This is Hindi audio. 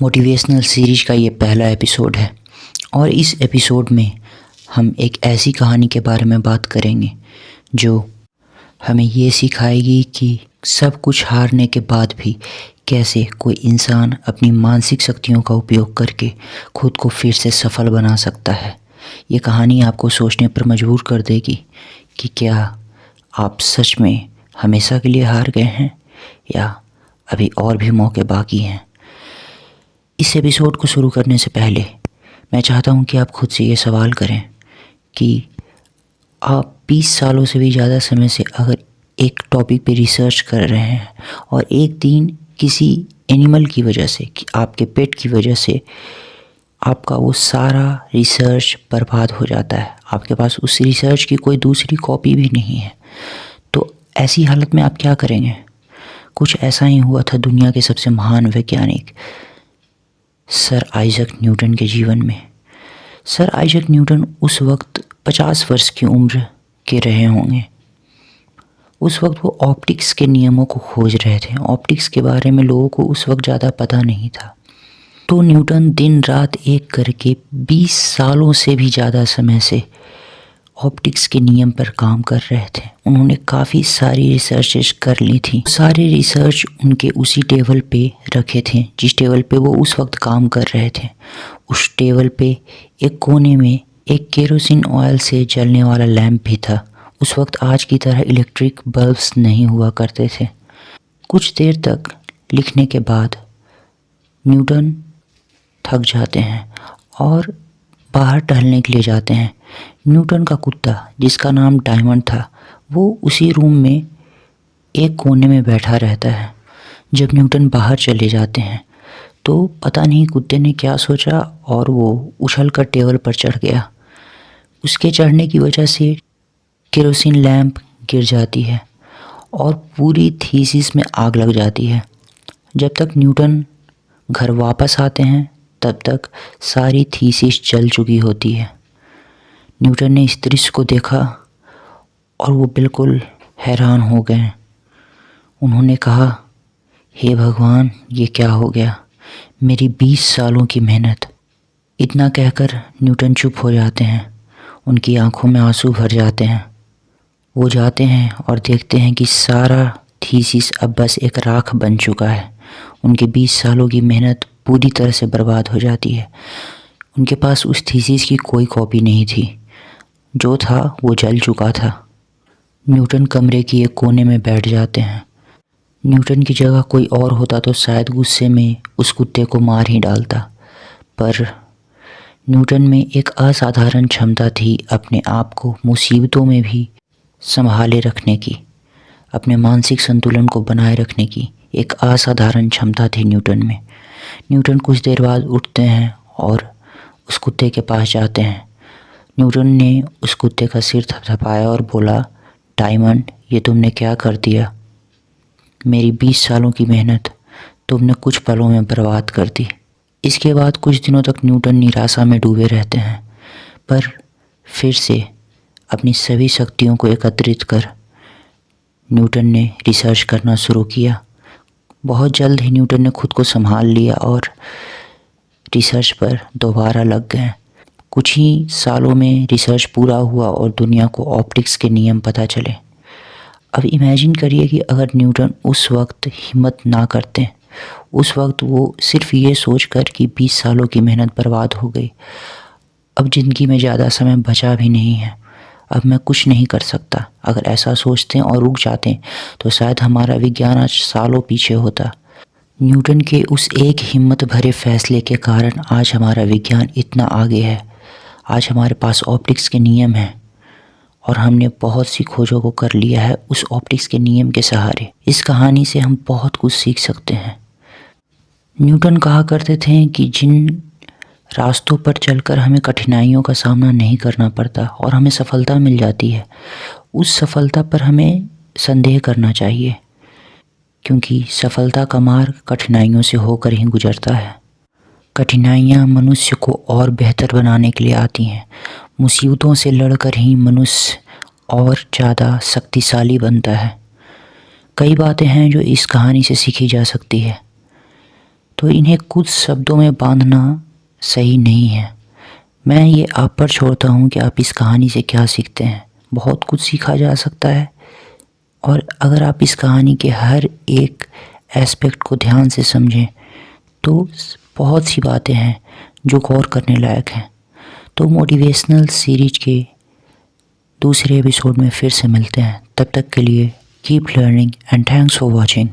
मोटिवेशनल सीरीज का ये पहला एपिसोड है और इस एपिसोड में हम एक ऐसी कहानी के बारे में बात करेंगे जो हमें ये सिखाएगी कि सब कुछ हारने के बाद भी कैसे कोई इंसान अपनी मानसिक शक्तियों का उपयोग करके खुद को फिर से सफल बना सकता है। ये कहानी आपको सोचने पर मजबूर कर देगी कि क्या आप सच में हमेशा के लिए हार गए हैं या अभी और भी मौके बाकी हैं। इस एपिसोड को शुरू करने से पहले मैं चाहता हूं कि आप खुद से ये सवाल करें कि आप 20 सालों से भी ज़्यादा समय से अगर एक टॉपिक पे रिसर्च कर रहे हैं और एक दिन किसी एनिमल की वजह से कि आपके पेट की वजह से आपका वो सारा रिसर्च बर्बाद हो जाता है, आपके पास उस रिसर्च की कोई दूसरी कॉपी भी नहीं है, तो ऐसी हालत में आप क्या करेंगे। कुछ ऐसा ही हुआ था दुनिया के सबसे महान वैज्ञानिक सर आइजैक न्यूटन के जीवन में। सर आइजैक न्यूटन उस वक्त 50 वर्ष की उम्र के रहे होंगे। उस वक्त वो ऑप्टिक्स के नियमों को खोज रहे थे। ऑप्टिक्स के बारे में लोगों को उस वक्त ज़्यादा पता नहीं था। तो न्यूटन दिन रात एक करके 20 सालों से भी ज़्यादा समय से ऑप्टिक्स के नियम पर काम कर रहे थे। उन्होंने काफ़ी सारी रिसर्चेस कर ली थी। सारे रिसर्च उनके उसी टेबल पे रखे थे जिस टेबल पे वो उस वक्त काम कर रहे थे। उस टेबल पे एक कोने में एक केरोसिन ऑयल से जलने वाला लैंप भी था। उस वक्त आज की तरह इलेक्ट्रिक बल्ब्स नहीं हुआ करते थे। कुछ देर तक लिखने के बाद न्यूटन थक जाते हैं और बाहर टहलने के लिए जाते हैं। न्यूटन का कुत्ता जिसका नाम डायमंड था वो उसी रूम में एक कोने में बैठा रहता है। जब न्यूटन बाहर चले जाते हैं तो पता नहीं कुत्ते ने क्या सोचा और वो उछल कर टेबल पर चढ़ गया। उसके चढ़ने की वजह से केरोसिन लैंप गिर जाती है और पूरी थीसिस में आग लग जाती है। जब तक न्यूटन घर वापस आते हैं तब तक सारी थीसिस जल चुकी होती है। न्यूटन ने इस दृश्य को देखा और वो बिल्कुल हैरान हो गए। उन्होंने कहा, हे भगवान, ये क्या हो गया, मेरी 20 सालों की मेहनत। इतना कहकर न्यूटन चुप हो जाते हैं। उनकी आंखों में आंसू भर जाते हैं। वो जाते हैं और देखते हैं कि सारा थीसिस अब बस एक राख बन चुका है। उनके 20 सालों की मेहनत पूरी तरह से बर्बाद हो जाती है। उनके पास उस थीसिस की कोई कॉपी नहीं थी। जो था वो जल चुका था। न्यूटन कमरे की एक कोने में बैठ जाते हैं। न्यूटन की जगह कोई और होता तो शायद गुस्से में उस कुत्ते को मार ही डालता, पर न्यूटन में एक असाधारण क्षमता थी अपने आप को मुसीबतों में भी संभाले रखने की। अपने मानसिक संतुलन को बनाए रखने की एक असाधारण क्षमता थी न्यूटन में। न्यूटन कुछ देर बाद उठते हैं और उस कुत्ते के पास जाते हैं। न्यूटन ने उस कुत्ते का सिर थपथपाया और बोला, डायमंड, ये तुमने क्या कर दिया। मेरी 20 सालों की मेहनत तुमने कुछ पलों में बर्बाद कर दी। इसके बाद कुछ दिनों तक न्यूटन निराशा में डूबे रहते हैं, पर फिर से अपनी सभी शक्तियों को एकत्रित कर न्यूटन ने रिसर्च करना शुरू किया। बहुत जल्द ही न्यूटन ने खुद को संभाल लिया और रिसर्च पर दोबारा लग गए। कुछ ही सालों में रिसर्च पूरा हुआ और दुनिया को ऑप्टिक्स के नियम पता चले। अब इमेजिन करिए कि अगर न्यूटन उस वक्त हिम्मत ना करते, उस वक्त वो सिर्फ ये सोचकर कि 20 सालों की मेहनत बर्बाद हो गई, अब ज़िंदगी में ज़्यादा समय बचा भी नहीं है, अब मैं कुछ नहीं कर सकता। अगर ऐसा सोचते और रुक जाते तो शायद हमारा विज्ञान आज सालों पीछे होता। न्यूटन के उस एक हिम्मत भरे फैसले के कारण आज हमारा विज्ञान इतना आगे है। आज हमारे पास ऑप्टिक्स के नियम हैं और हमने बहुत सी खोजों को कर लिया है उस ऑप्टिक्स के नियम के सहारे। इस कहानी से हम बहुत कुछ सीख सकते हैं। न्यूटन कहा करते थे कि जिन रास्तों पर चलकर हमें कठिनाइयों का सामना नहीं करना पड़ता और हमें सफलता मिल जाती है, उस सफलता पर हमें संदेह करना चाहिए, क्योंकि सफलता का मार्ग कठिनाइयों से होकर ही गुजरता है। कठिनाइयाँ मनुष्य को और बेहतर बनाने के लिए आती हैं। मुसीबतों से लड़कर ही मनुष्य और ज़्यादा शक्तिशाली बनता है। कई बातें हैं जो इस कहानी से सीखी जा सकती है, तो इन्हें कुछ शब्दों में बांधना सही नहीं है। मैं ये आप पर छोड़ता हूँ कि आप इस कहानी से क्या सीखते हैं। बहुत कुछ सीखा जा सकता है, और अगर आप इस कहानी के हर एक एस्पेक्ट को ध्यान से समझें तो बहुत सी बातें हैं जो गौर करने लायक हैं। तो मोटिवेशनल सीरीज के दूसरे एपिसोड में फिर से मिलते हैं। तब तक के लिए keep learning and thanks for watching.